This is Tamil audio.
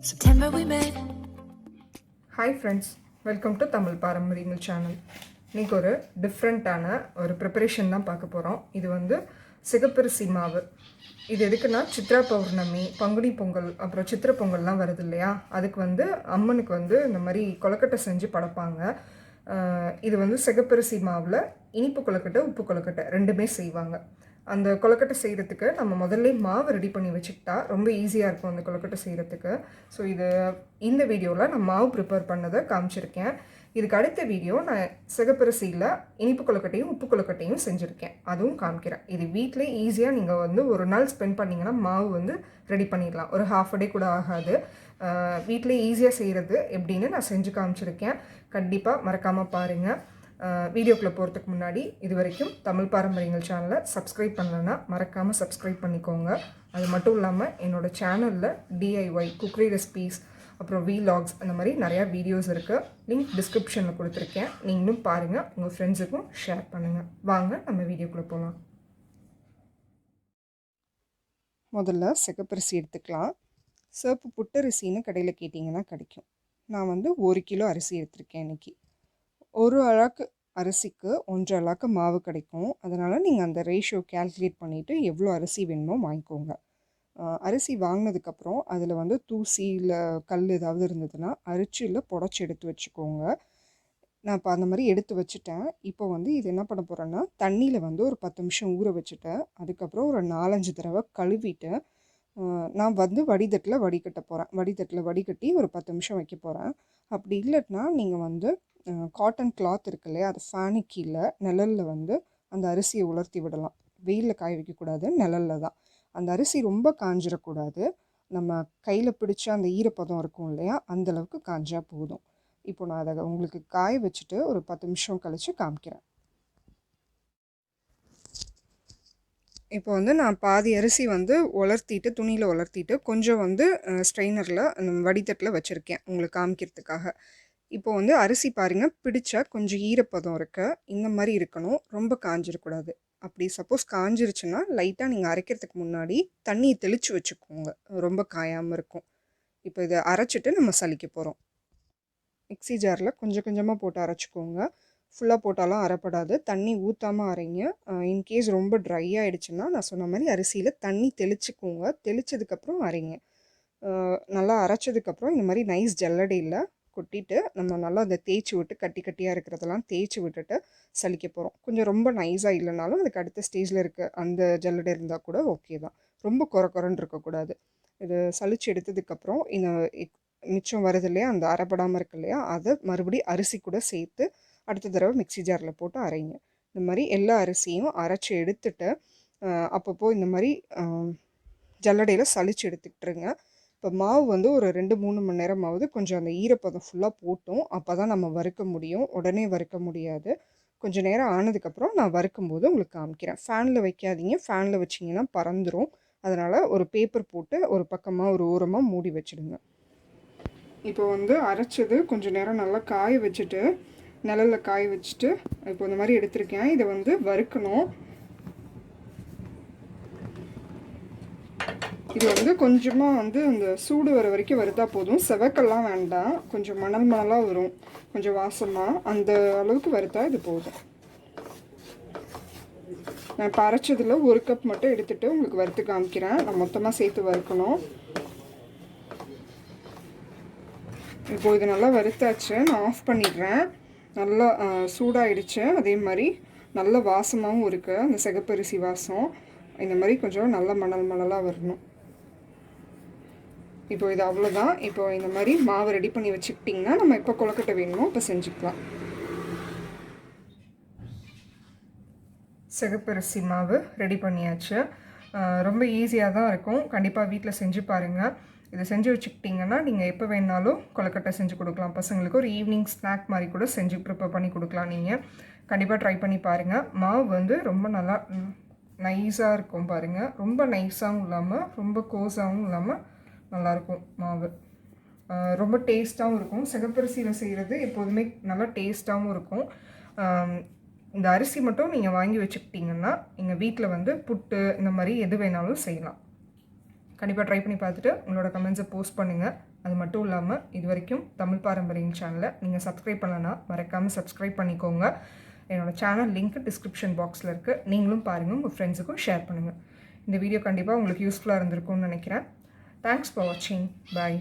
September we met. Hi friends, welcome to Tamil Paramarimal channel. இன்னைக்கு ஒரு டிஃப்ரெண்ட்டான ஒரு ப்ரிப்பரேஷன் தான் பார்க்க போகிறோம். இது வந்து சிகப்பரிசி மாவு. இது எதுக்குன்னா சித்ரா பௌர்ணமி, பங்குனி பொங்கல், அப்புறம் சித்திரை பொங்கல்லாம் வருது இல்லையா, அதுக்கு வந்து அம்மனுக்கு வந்து இந்த மாதிரி கொழுக்கட்டை செஞ்சு படைப்பாங்க. இது வந்து சிகப்பரிசி மாவில் இனிப்பு கொழுக்கட்டை, உப்பு கொழுக்கட்டை ரெண்டுமே செய்வாங்க. அந்த கொழுக்கட்டை செய்கிறதுக்கு நம்ம முதல்ல மாவு ரெடி பண்ணி வச்சுக்கிட்டா ரொம்ப ஈஸியாக இருக்கும் அந்த கொழுக்கட்டை செய்கிறதுக்கு. ஸோ இந்த வீடியோவில் நான் மாவு ப்ரிப்பேர் பண்ணதை காமிச்சிருக்கேன். இதுக்கு அடுத்த வீடியோ நான் சிகப்பரிசியில் இனிப்பு கொழுக்கட்டையும் உப்பு கொழுக்கட்டையும் செஞ்சுருக்கேன், அதுவும் காமிக்கிறேன். இது வீட்டிலே ஈஸியாக நீங்கள் வந்து ஒரு நாள் ஸ்பெண்ட் பண்ணிங்கன்னா மாவு வந்து ரெடி பண்ணிடலாம். ஒரு ஹாஃப் அ டே கூட ஆகாது. வீட்டிலே ஈஸியாக செய்கிறது எப்படின்னு நான் செஞ்சு காமிச்சிருக்கேன். கண்டிப்பாக மறக்காமல் பாருங்கள். வீடியோக்குள்ளே போகிறதுக்கு முன்னாடி இது வரைக்கும் தமிழ் பாரம்பரியங்கள் சேனலை சப்ஸ்கிரைப் பண்ணலன்னா மறக்காமல் சப்ஸ்கிரைப் பண்ணிக்கோங்க. அது மட்டும் இல்லாமல் என்னோடய சேனலில் டிஐஒய் குக்கரி ரெசிபீஸ், அப்புறம் வீலாக்ஸ், அந்த மாதிரி நிறையா வீடியோஸ் இருக்குது. லிங்க் டிஸ்கிரிப்ஷனில் கொடுத்துருக்கேன், நீங்களும் பாருங்கள், உங்கள் ஃப்ரெண்ட்ஸுக்கும் ஷேர் பண்ணுங்கள். வாங்க நம்ம வீடியோக்குள்ளே போகலாம். முதல்ல சிகப்பரிசி எடுத்துக்கலாம். சிவப்பு புட்டரிசின்னு கடையில் கேட்டிங்கன்னா கிடைக்கும். நான் வந்து 1 கிலோ அரிசி எடுத்திருக்கேன் இன்றைக்கி. ஒரு அழாக்கு அரிசிக்கு 1.5 அழாக்கு மாவு கிடைக்கும். அதனால் நீங்கள் அந்த ரேஷியோ கேல்குலேட் பண்ணிவிட்டு எவ்வளோ அரிசி வேணுமோ வாங்கிக்கோங்க. அரிசி வாங்கினதுக்கப்புறம் அதில் வந்து தூசி இல்லை கல் ஏதாவது இருந்ததுன்னா அரிச்சியில் புடச்சி எடுத்து வச்சுக்கோங்க. நான் இப்போ அந்த மாதிரி எடுத்து வச்சுட்டேன். இப்போ வந்து இது என்ன பண்ண போகிறேன்னா, தண்ணியில் வந்து ஒரு 10 நிமிஷம் ஊற வச்சுட்டேன். அதுக்கப்புறம் ஒரு 4-5 தடவை கழுவிட்டு நான் வந்து வடிதட்டில் வடிகட்ட போகிறேன். வடிதட்டில் வடிகட்டி ஒரு 10 நிமிஷம் வைக்க போகிறேன். அப்படி இல்லைன்னா நீங்கள் வந்து காட்டன் கிளாத் இருக்கு இல்லையா, அது ஃபேனு கீழே நிழலில் வந்து அந்த அரிசியை உலர்த்தி விடலாம். வெயிலில் காய வைக்கக்கூடாது, நிழலில் தான். அந்த அரிசி ரொம்ப காஞ்சிடக்கூடாது. நம்ம கையில் பிடிச்ச அந்த ஈரப்பதம் இருக்கும் இல்லையா, அந்தளவுக்கு காஞ்சா போதும். இப்போ நான் அதை உங்களுக்கு காய வச்சுட்டு ஒரு 10 நிமிஷம் கழித்து காமிக்கிறேன். இப்போ வந்து நான் பாதி அரிசி வந்து உலர்த்திட்டு, துணியில் உலர்த்திட்டு கொஞ்சம் வந்து ஸ்ட்ரெயினரில் வடித்தட்டில் வச்சுருக்கேன் உங்களுக்கு காமிக்கிறதுக்காக. இப்போ வந்து அரிசி பாருங்கள், பிடிச்சா கொஞ்சம் ஈரப்பதம் இருக்க இந்த மாதிரி இருக்கணும், ரொம்ப காஞ்சிடக்கூடாது. அப்படி சப்போஸ் காஞ்சிருச்சுன்னா லைட்டாக நீங்கள் அரைக்கிறதுக்கு முன்னாடி தண்ணியை தெளித்து வச்சுக்கோங்க, ரொம்ப காயாமல் இருக்கும். இப்போ இதை அரைச்சிட்டு நம்ம சலிக்க போகிறோம். மிக்ஸி ஜாரில் கொஞ்சம் கொஞ்சமாக போட்டு அரைச்சிக்கோங்க. ஃபுல்லாக போட்டாலும் அரைப்படாது, தண்ணி ஊற்றாமல் அரைங்க. இன்கேஸ் ரொம்ப ட்ரை ஆகிடுச்சுன்னா நான் சொன்ன மாதிரி அரிசியில் தண்ணி தெளிச்சுக்கோங்க. தெளித்ததுக்கப்புறம் அரைங்க. நல்லா அரைச்சதுக்கப்புறம் இந்த மாதிரி நைஸ் ஜல்லடையில் கொட்டிட்டு நம்ம நல்லா அதை தேய்ச்சி விட்டு கட்டி கட்டியாக இருக்கிறதெல்லாம் தேய்ச்சி விட்டுட்டு சலிக்க போகிறோம். கொஞ்சம் ரொம்ப நைஸாக இல்லைனாலும் அதுக்கு அடுத்த ஸ்டேஜில் இருக்க அந்த ஜல்லடை இருந்தால் கூட ஓகே தான். ரொம்ப குறன்னு இருக்கக்கூடாது. இது சலிச்சு எடுத்ததுக்கப்புறம் இந்த மிச்சம் வருது இல்லையா, அந்த அரைப்படாமல் இருக்கு இல்லையா, அதை மறுபடியும் அரிசி கூட சேர்த்து அடுத்த தடவை மிக்ஸி ஜாரில் போட்டு அரைங்க. இந்த மாதிரி எல்லா அரிசியும் அரைச்சி எடுத்துட்டு அப்பப்போ இந்த மாதிரி ஜல்லடையில் சலிச்சு எடுத்துக்கிட்டுருங்க. இப்போ மாவு வந்து ஒரு 2-3 மணி நேரமாவது கொஞ்சம் அந்த ஈரப்பதம் ஃபுல்லாக போட்டும், அப்போ தான் நம்ம வறுக்க முடியும். உடனே வறுக்க முடியாது. கொஞ்சம் நேரம் ஆனதுக்கப்புறம் நான் வறுக்கும்போது உங்களுக்கு காமிக்கிறேன். ஃபேனில் வைக்காதீங்க, ஃபேனில் வச்சிங்கன்னா பறந்துடும். அதனால் ஒரு பேப்பர் போட்டு ஒரு பக்கமாக ஒரு ஓரமாக மூடி வச்சுடுங்க. இப்போ வந்து அரைச்சது கொஞ்சம் நேரம் நல்லா காய வச்சுட்டு, நிழலில் காய வச்சுட்டு இப்போ இந்த மாதிரி எடுத்திருக்கேன். இதை வந்து வறுக்கணும். இது வந்து கொஞ்சமாக வந்து அந்த சூடு வர வரைக்கும் வறுத்தா போதும், செவக்கெல்லாம் வேண்டாம். கொஞ்சம் மணலாக வரும், கொஞ்சம் வாசமாக, அந்த அளவுக்கு வறுத்தா இது போதும். நான் இப்போ அரைச்சதில் 1 கப் மட்டும் எடுத்துகிட்டு உங்களுக்கு வறுத்து காமிக்கிறேன். நான் மொத்தமாக சேர்த்து வறுக்கணும். இப்போ இது நல்லா வறுத்தாச்சு, நான் ஆஃப் பண்ணிடுறேன். நல்லா சூடாகிடுச்சு. அதே மாதிரி நல்ல வாசமாகவும் இருக்குது, அந்த சிகப்பரிசி வாசம். இந்த மாதிரி கொஞ்சம் நல்ல மணலாக வரணும். இப்போ இது அவ்வளோதான். இப்போ இந்த மாதிரி மாவு ரெடி பண்ணி வச்சுக்கிட்டிங்கன்னா நம்ம எப்போ கொழுக்கட்டை வேணுமோ இப்போ செஞ்சுக்கலாம். சிகப்பரிசி மாவு ரெடி பண்ணியாச்சு. ரொம்ப ஈஸியாக தான் இருக்கும். கண்டிப்பாக வீட்டில் செஞ்சு பாருங்கள். இதை செஞ்சு வச்சுக்கிட்டிங்கன்னா நீங்கள் எப்போ வேணாலும் கொழுக்கட்டை செஞ்சு கொடுக்கலாம். பசங்களுக்கு ஒரு ஈவினிங் ஸ்நாக் மாதிரி கூட செஞ்சு ப்ரிப்பேர் பண்ணி கொடுக்கலாம். நீங்கள் கண்டிப்பாக ட்ரை பண்ணி பாருங்கள். மாவு வந்து ரொம்ப நல்லா நைஸாக இருக்கும் பாருங்கள். ரொம்ப நைஸாகவும் இல்லாமல் ரொம்ப கோஸாகவும் இல்லாமல் நல்லாயிருக்கும் மாவு. ரொம்ப டேஸ்ட்டாகவும் இருக்கும். சிகப்பரிசியில் செய்கிறது எப்போதுமே நல்லா டேஸ்ட்டாகவும் இருக்கும். இந்த அரிசி மட்டும் நீங்கள் வாங்கி வச்சுக்கிட்டிங்கன்னா எங்கள் வீட்டில் வந்து புட்டு இந்த மாதிரி எது வேணாலும் செய்யலாம். கண்டிப்பாக ட்ரை பண்ணி பார்த்துட்டு உங்களோட கமெண்ட்ஸை போஸ்ட் பண்ணுங்கள். அது மட்டும் இல்லாமல் இது வரைக்கும் தமிழ் பாரம்பரியம் சேனலை நீங்கள் சப்ஸ்கிரைப் பண்ணலன்னா மறக்காமல் சப்ஸ்கிரைப் பண்ணிக்கோங்க. என்னோடய சேனல் லிங்க் டிஸ்கிரிப்ஷன் பாக்ஸில் இருக்குது. நீங்களும் பாருங்கள், உங்கள் ஃப்ரெண்ட்ஸுக்கும் ஷேர் பண்ணுங்கள். இந்த வீடியோ கண்டிப்பாக உங்களுக்கு யூஸ்ஃபுல்லாக இருந்திருக்கும்னு நினைக்கிறேன். தேங்க்ஸ் ஃபார் வாட்சிங். பாய்.